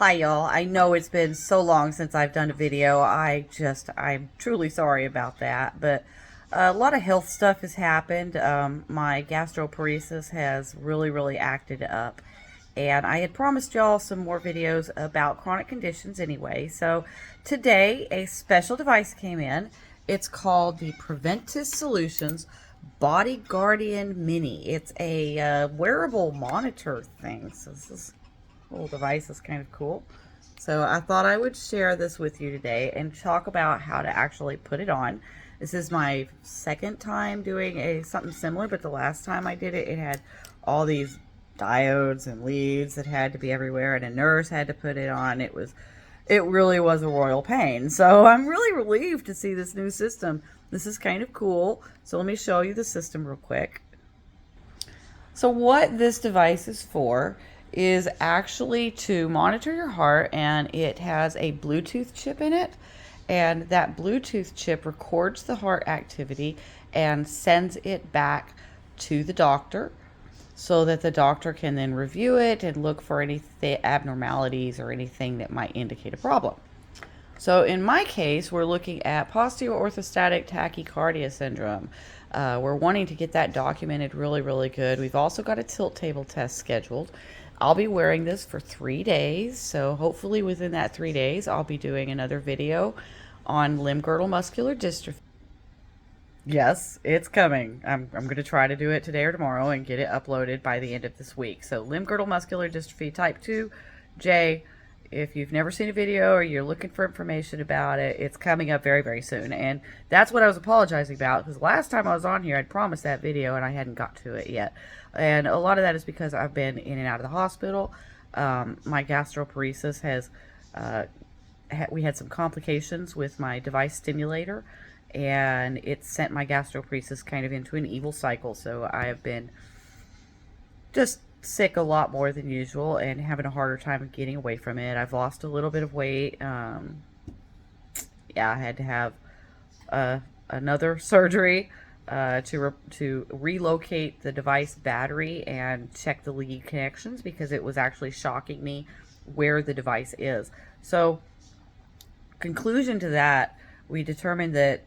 Hi y'all. I know it's been so long since I've done a video. I'm truly sorry about that. But a lot of health stuff has happened. My gastroparesis has really acted up. And I had promised y'all some more videos about chronic conditions anyway. So today a special device came in. It's called the Preventis Solutions BodyGaurdian Mini. It's a wearable monitor thing. So this little device is kind of cool. So I thought I would share this with you today and talk about how to actually put it on. This is my second time doing something similar, but the last time I did it, it had all these diodes and leads that had to be everywhere, and a nurse had to put it on. It really was a royal pain. So I'm really relieved to see this new system. This is kind of cool. So let me show you the system real quick. So what this device is for is actually to monitor your heart, and it has a Bluetooth chip in it, and that Bluetooth chip records the heart activity and sends it back to the doctor so that the doctor can then review it and look for any abnormalities or anything that might indicate a problem. So in my case, we're looking at postural-orthostatic tachycardia syndrome. We're wanting to get that documented really good. We've also got a tilt table test scheduled. I'll be wearing this for 3 days, so hopefully within that 3 days, I'll be doing another video on limb-girdle muscular dystrophy. Yes, it's coming. I'm going to try to do it today or tomorrow and get it uploaded by the end of this week. So limb-girdle muscular dystrophy type 2J. If you've never seen a video or you're looking for information about it, it's coming up very soon. And that's what I was apologizing about, because last time I was on here, I'd promised that video and I hadn't got to it yet. And a lot of that is because I've been in and out of the hospital. My gastroparesis has, we had some complications with my device stimulator, and it sent my gastroparesis kind of into an evil cycle. So I have been just sick a lot more than usual and having a harder time getting away from it. I've lost a little bit of weight. Yeah, I had to have another surgery to relocate the device battery and check the lead connections, because it was actually shocking me where the device is. So conclusion to that, we determined that,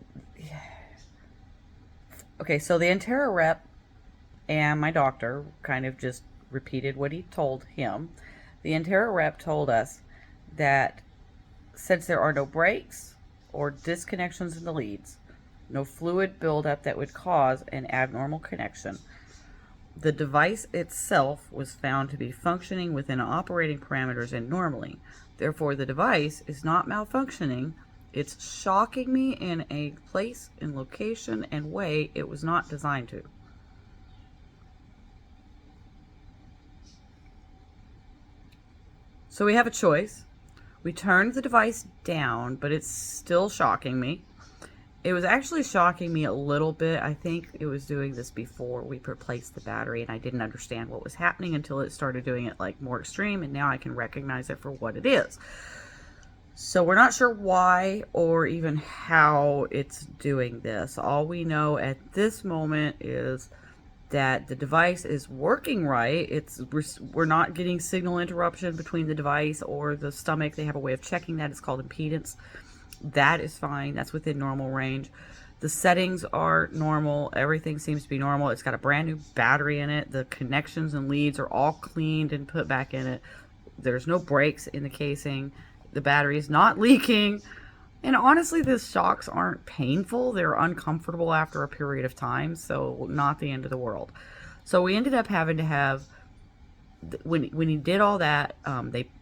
okay, so the Enterra rep and my doctor kind of just repeated what he told him. The Enterra rep told us that since there are no breaks or disconnections in the leads, no fluid buildup that would cause an abnormal connection, the device itself was found to be functioning within operating parameters and normally. Therefore, the device is not malfunctioning. It's shocking me in a place and location and way it was not designed to. So we have a choice. We turned the device down, but it's still shocking me. It was actually shocking me a little bit. I think it was doing this before we replaced the battery, and I didn't understand what was happening until it started doing it like more extreme, and now I can recognize it for what it is. So we're not sure why or even how it's doing this. All we know at this moment is that the device is working right. We're not getting signal interruption between the device or the stomach. They have a way of checking that. It's called impedance. That is fine. That's within normal range. The settings are normal. Everything seems to be normal. It's got a brand new battery in it. The connections and leads are all cleaned and put back in it. There's no breaks in the casing. The battery is not leaking. And honestly, the shocks aren't painful. They're uncomfortable after a period of time, so not the end of the world. So we ended up having to have, when he did all that,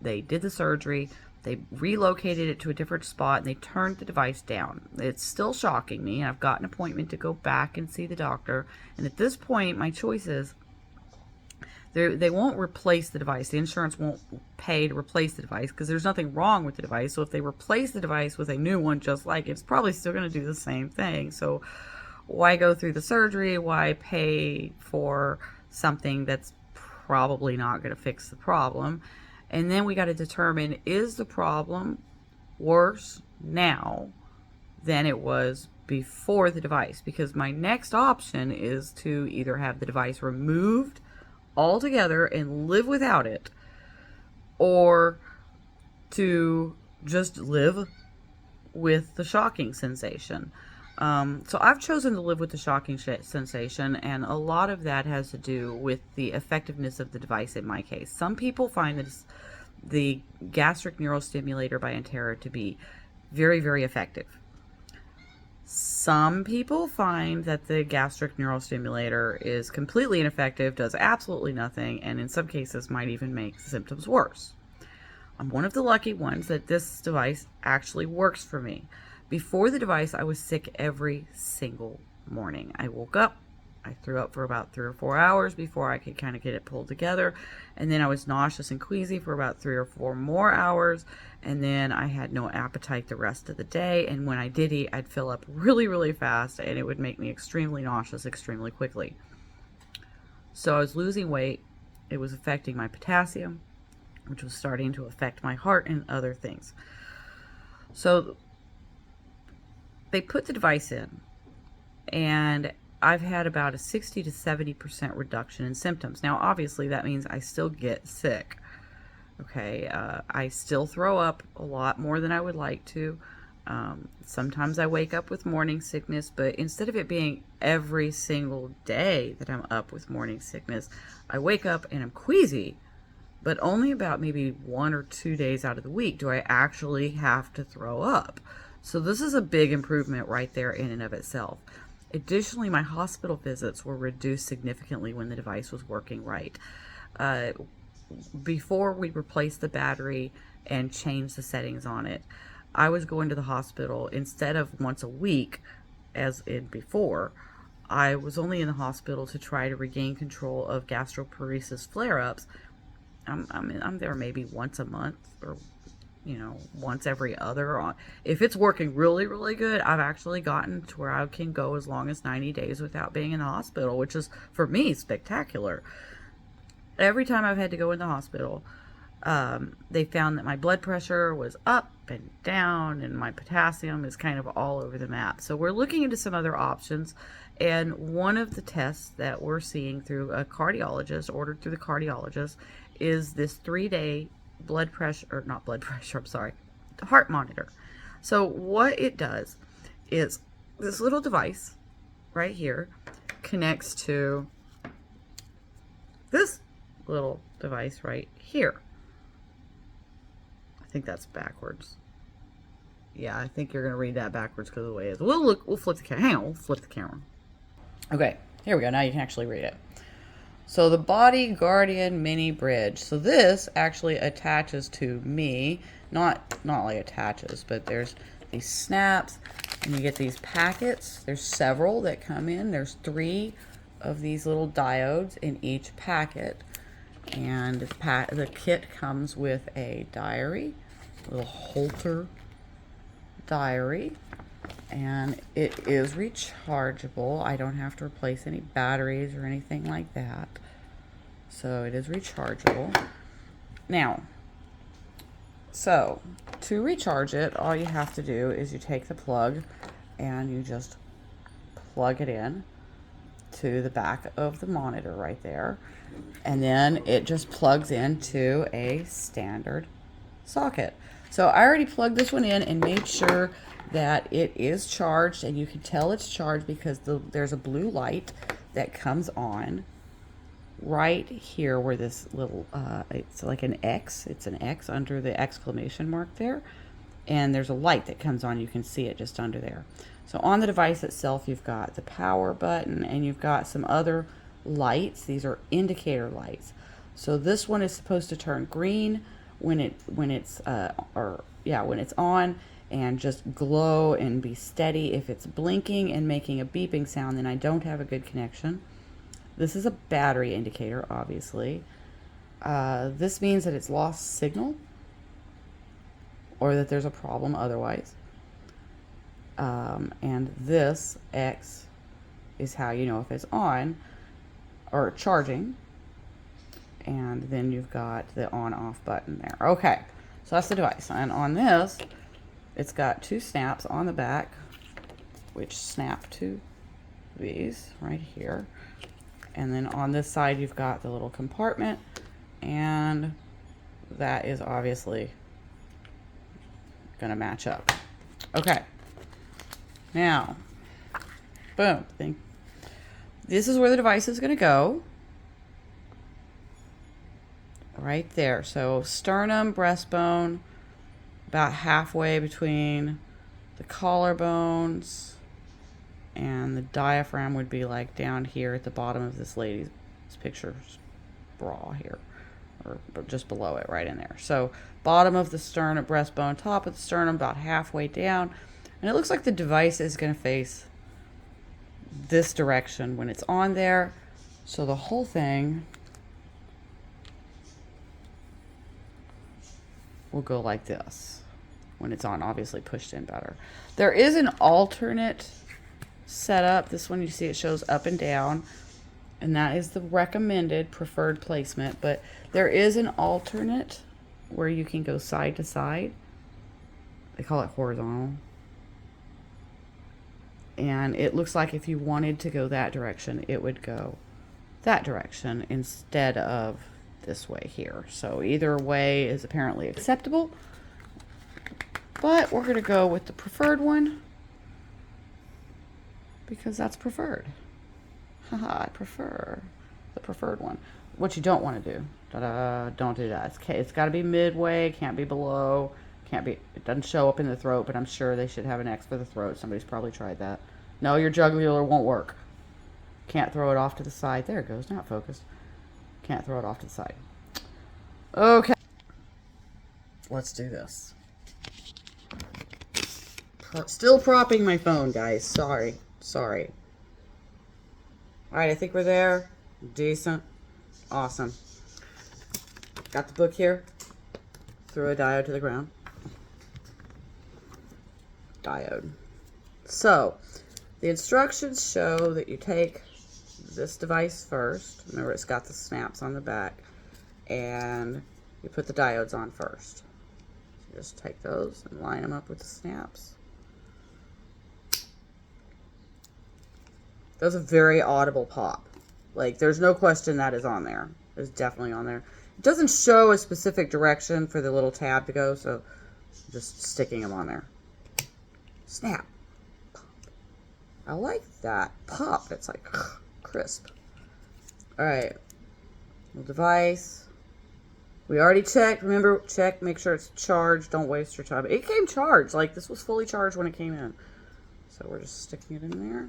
they did the surgery, they relocated it to a different spot, and they turned the device down. It's still shocking me. I've got an appointment to go back and see the doctor, and at this point, my choice is, they won't replace the device. The insurance won't pay to replace the device because there's nothing wrong with the device. So if they replace the device with a new one just like it, it's probably still going to do the same thing. So why go through the surgery? Why pay for something that's probably not going to fix the problem? And then we got to determine, is the problem worse now than it was before the device? Because my next option is to either have the device removed altogether and live without it, or to just live with the shocking sensation. So I've chosen to live with the shocking sensation, and a lot of that has to do with the effectiveness of the device in my case. Some people find this, the Gastric Neural Stimulator by Enterra to be very, very effective. Some people find that the Gastric Neural Stimulator is completely ineffective, does absolutely nothing, and in some cases might even make symptoms worse. I'm one of the lucky ones that this device actually works for me. Before the device, I was sick every single morning. I woke up, I threw up for about 3 or 4 hours before I could kind of get it pulled together, and then I was nauseous and queasy for about 3 or 4 more hours, and then I had no appetite the rest of the day, and when I did eat, I'd fill up really, really fast, and it would make me extremely nauseous extremely quickly. So I was losing weight. It was affecting my potassium, which was starting to affect my heart and other things. So they put the device in, and I've had about a 60 to 70% reduction in symptoms. Now, obviously, that means I still get sick. Okay, I still throw up a lot more than I would like to. Sometimes I wake up with morning sickness, but instead of it being every single day that I'm up with morning sickness, I wake up and I'm queasy, but only about maybe 1 or 2 days out of the week do I actually have to throw up. So this is a big improvement right there in and of itself. Additionally, my hospital visits were reduced significantly when the device was working right. Before we replaced the battery and changed the settings on it, I was going to the hospital instead of once a week as in before. I was only in the hospital to try to regain control of gastroparesis flare-ups. I'm there maybe once a month, or once every other. If it's working really, really good, I've actually gotten to where I can go as long as 90 days without being in the hospital, which is, for me, spectacular. Every time I've had to go in the hospital, they found that my blood pressure was up and down, and my potassium is kind of all over the map. So we're looking into some other options, and one of the tests that we're seeing through a cardiologist, ordered through the cardiologist, is this 3-day heart monitor. So what it does is this little device right here connects to this little device right here. I think that's backwards. Yeah, I think you're going to read that backwards because of the way it is. We'll flip the camera. Hang on, we'll flip the camera. Okay, here we go. Now you can actually read it. So the BodyGaurdian mini bridge. So this actually attaches to me, not like attaches, but there's these snaps, and you get these packets. There's several that come in. There's 3 of these little diodes in each packet, and the kit comes with a diary, a little Holter diary, and it is rechargeable. I don't have to replace any batteries or anything like that. So it is rechargeable. Now, so to recharge it, all you have to do is you take the plug and you just plug it in to the back of the monitor right there. And then it just plugs into a standard socket. So I already plugged this one in and made sure that it is charged, and you can tell it's charged because there's a blue light that comes on right here where this little, it's like an X. It's an X under the exclamation mark there. And there's a light that comes on. You can see it just under there. So on the device itself, you've got the power button, and you've got some other lights. These are indicator lights. So this one is supposed to turn green when it's on, and just glow and be steady. If it's blinking and making a beeping sound, then I don't have a good connection. This is a battery indicator, obviously. This means that it's lost signal, or that there's a problem otherwise. And this X is how you know if it's on or charging. And then you've got the on-off button there. Okay, so that's the device. And on this, it's got 2 snaps on the back, which snap to these right here. And then on this side, you've got the little compartment, and that is obviously gonna match up. Okay. Now, boom. This is where the device is gonna go. Right there. So sternum, breastbone, about halfway between the collarbones, and the diaphragm would be like down here at the bottom of this lady's picture's bra here, or just below it, right in there. So bottom of the sternum, breastbone, top of the sternum, about halfway down. And it looks like the device is going to face this direction when it's on there. So the whole thing will go like this when it's on, obviously pushed in better. There is an alternate setup. This one, you see it shows up and down, and that is the recommended preferred placement, but there is an alternate where you can go side to side. They call it horizontal. And it looks like if you wanted to go that direction, it would go that direction instead of this way here. So either way is apparently acceptable, but we're going to go with the preferred one because that's preferred. Haha, I prefer the preferred one. What you don't want to do, don't do that. It's got to be midway, can't be below, can't be, it doesn't show up in the throat, but I'm sure they should have an X for the throat. Somebody's probably tried that. No, your jugular won't work. Can't throw it off to the side. There it goes, not focused. Can't throw it off to the side. Okay. Let's do this. Still propping my phone, guys. Sorry. Alright, I think we're there. Decent. Awesome. Got the book here. Threw a diode to the ground. Diode. So, the instructions show that you take this device first. Remember, it's got the snaps on the back. And you put the diodes on first. So you just take those and line them up with the snaps. That was a very audible pop. Like, there's no question that is on there. It's definitely on there. It doesn't show a specific direction for the little tab to go, so just sticking them on there. Snap. Pop. I like that pop. It's like crisp. Alright. Little device. We already checked. Remember, check, make sure it's charged. Don't waste your time. It came charged. Like, this was fully charged when it came in. So we're just sticking it in there.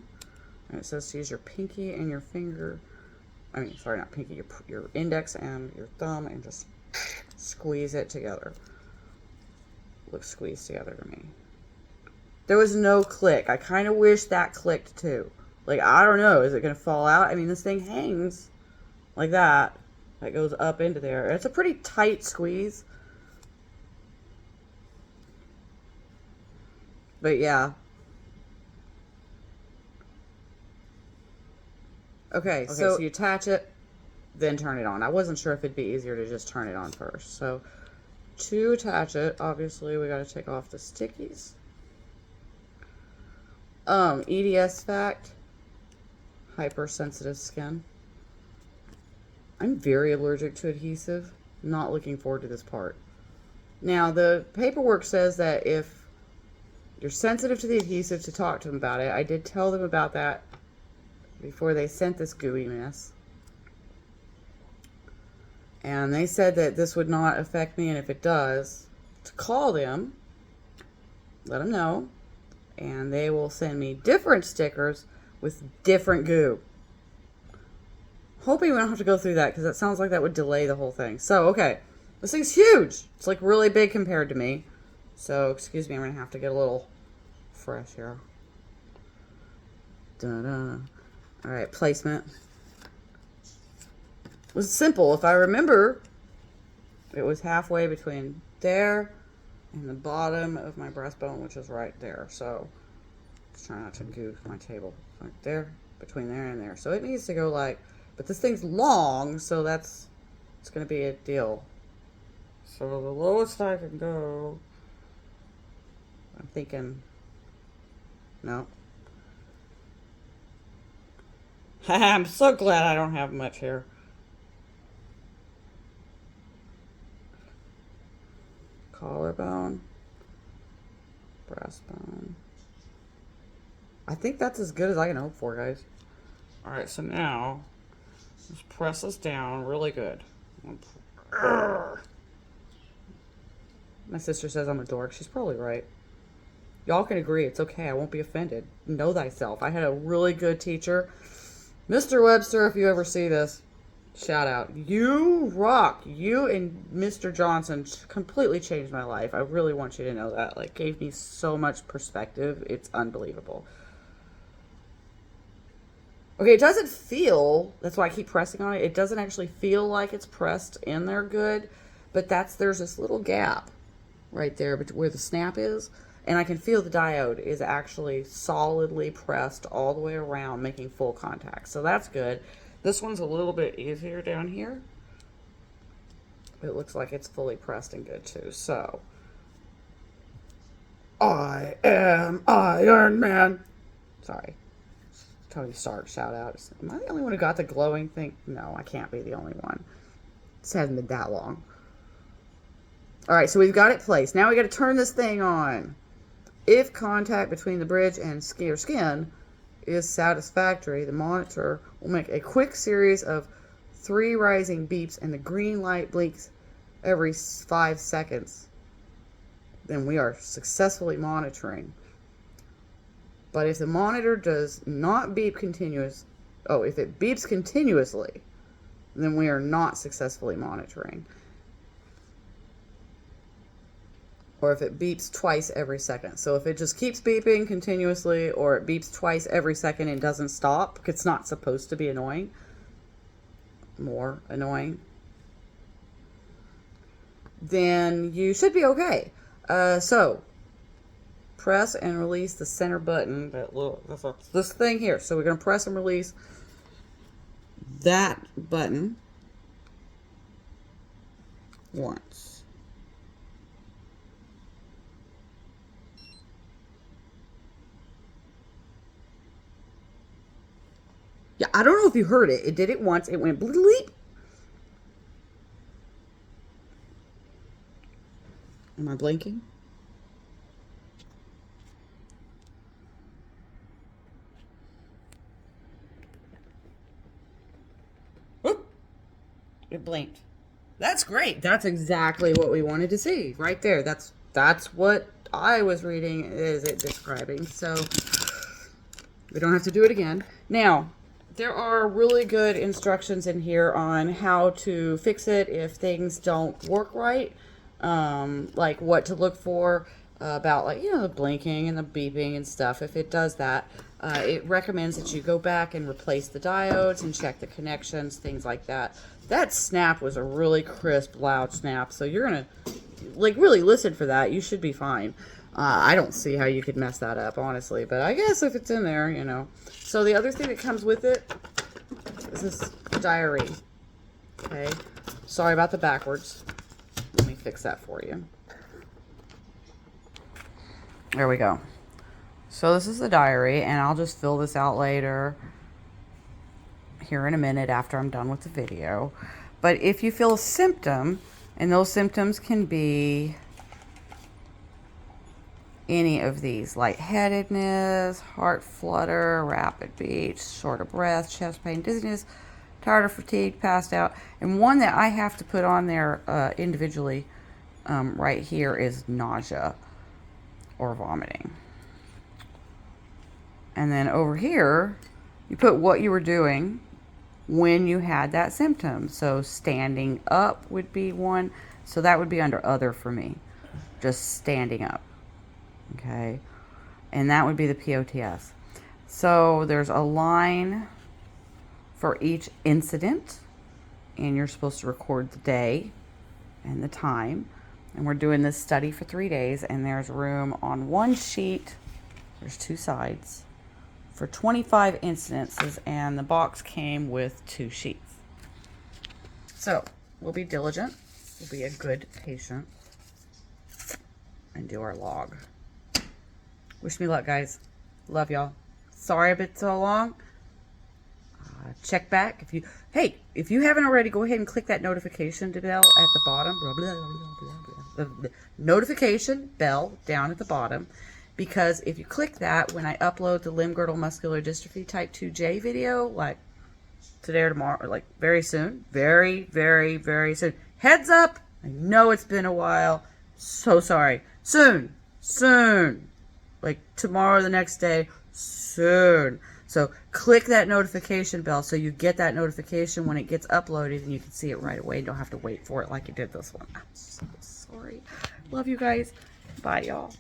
And it says to use your pinky and your finger. I mean, sorry, not pinky. Your index and your thumb, and just squeeze it together. Looks squeezed together to me. There was no click. I kind of wish that clicked too. Like, I don't know. Is it going to fall out? I mean, this thing hangs like that. That goes up into there. It's a pretty tight squeeze. But yeah. Okay, so you attach it, then turn it on. I wasn't sure if it'd be easier to just turn it on first. So to attach it, obviously we got to take off the stickies. EDS fact, hypersensitive skin. I'm very allergic to adhesive. Not looking forward to this part. Now, the paperwork says that if you're sensitive to the adhesive, to talk to them about it. I did tell them about that before they sent this gooey mess. And they said that this would not affect me, and if it does, to call them, let them know, and they will send me different stickers with different goo. Hoping we don't have to go through that, because that sounds like that would delay the whole thing. So, okay. This thing's huge. It's like really big compared to me. So, excuse me, I'm going to have to get a little fresh here. Da-da. Alright, placement. It was simple. If I remember, it was halfway between there and the bottom of my breastbone, which is right there. So, just try not to goo my table. Right there, between there and there. So it needs to go like, but this thing's long, so it's going to be a deal. So the lowest I can go, I'm thinking, no. I'm so glad I don't have much here. Collarbone. breastbone. I think that's as good as I can hope for, guys. Alright, so now, just press this down really good. My sister says I'm a dork. She's probably right. Y'all can agree. It's okay. I won't be offended. Know thyself. I had a really good teacher. Mr. Webster, if you ever see this, shout out. You rock. You and Mr. Johnson completely changed my life. I really want you to know that. Like, gave me so much perspective. It's unbelievable. Okay, it doesn't feel, that's why I keep pressing on it. It doesn't actually feel like it's pressed in there good, but there's this little gap right there where the snap is. And I can feel the diode is actually solidly pressed all the way around, making full contact. So that's good. This one's a little bit easier down here. It looks like it's fully pressed and good too. So, I am Iron Man. Sorry. Tony Stark shout out. Am I the only one who got the glowing thing? No, I can't be the only one. This hasn't been that long. All right, so we've got it placed. Now we got to turn this thing on. If contact between the bridge and skin is satisfactory, the monitor will make a quick series of 3 rising beeps and the green light blinks every 5 seconds. Then we are successfully monitoring. But if the monitor does not beep if it beeps continuously, then we are not successfully monitoring. Or if it beeps twice every second. So if it just keeps beeping continuously, or it beeps twice every second and doesn't stop, because it's not supposed to be annoying, more annoying, then you should be okay. So press and release the center button. This thing here. So we're going to press and release that button once. Yeah, I don't know if you heard it. It did it once. It went bleep. Am I blinking? Whoop. It blinked. That's great. That's exactly what we wanted to see right there. That's what I was reading. Is it describing? So we don't have to do it again. Now, there are really good instructions in here on how to fix it if things don't work right. Like what to look for about, like, the blinking and the beeping and stuff. If it does that, it recommends that you go back and replace the diodes and check the connections, things like that. That snap was a really crisp, loud snap. So you're going to, like, really listen for that. You should be fine. I don't see how you could mess that up, honestly. But I guess if it's in there, So the other thing that comes with it is this diary. Okay. Sorry about the backwards. Let me fix that for you. There we go. So this is the diary, and I'll just fill this out later here in a minute after I'm done with the video. But if you feel a symptom, and those symptoms can be any of these: lightheadedness, heart flutter, rapid beats, short of breath, chest pain, dizziness, tired or fatigued, passed out. And one that I have to put on there individually right here is nausea or vomiting. And then over here, you put what you were doing when you had that symptom. So standing up would be one. So that would be under other for me. Just standing up. Okay. And that would be the POTS. So there's a line for each incident. And you're supposed to record the day and the time. And we're doing this study for 3 days. And there's room on one sheet. There's 2 sides for 25 incidences, and the box came with 2 sheets. So we'll be diligent, we'll be a good patient, and do our log. Wish me luck, guys. Love y'all. Sorry a bit so long. Check back if you haven't already. Go ahead and click that notification bell at the bottom. The notification bell down at the bottom. because if you click that, when I upload the limb girdle muscular dystrophy type 2J video, like today or tomorrow, or like very soon, very, very, very soon. Heads up, I know it's been a while. So sorry. Soon, soon. Like tomorrow, the next day, soon. So click that notification bell so you get that notification when it gets uploaded and you can see it right away. You don't have to wait for it like you did this one. I'm so sorry. Love you guys. Bye, y'all.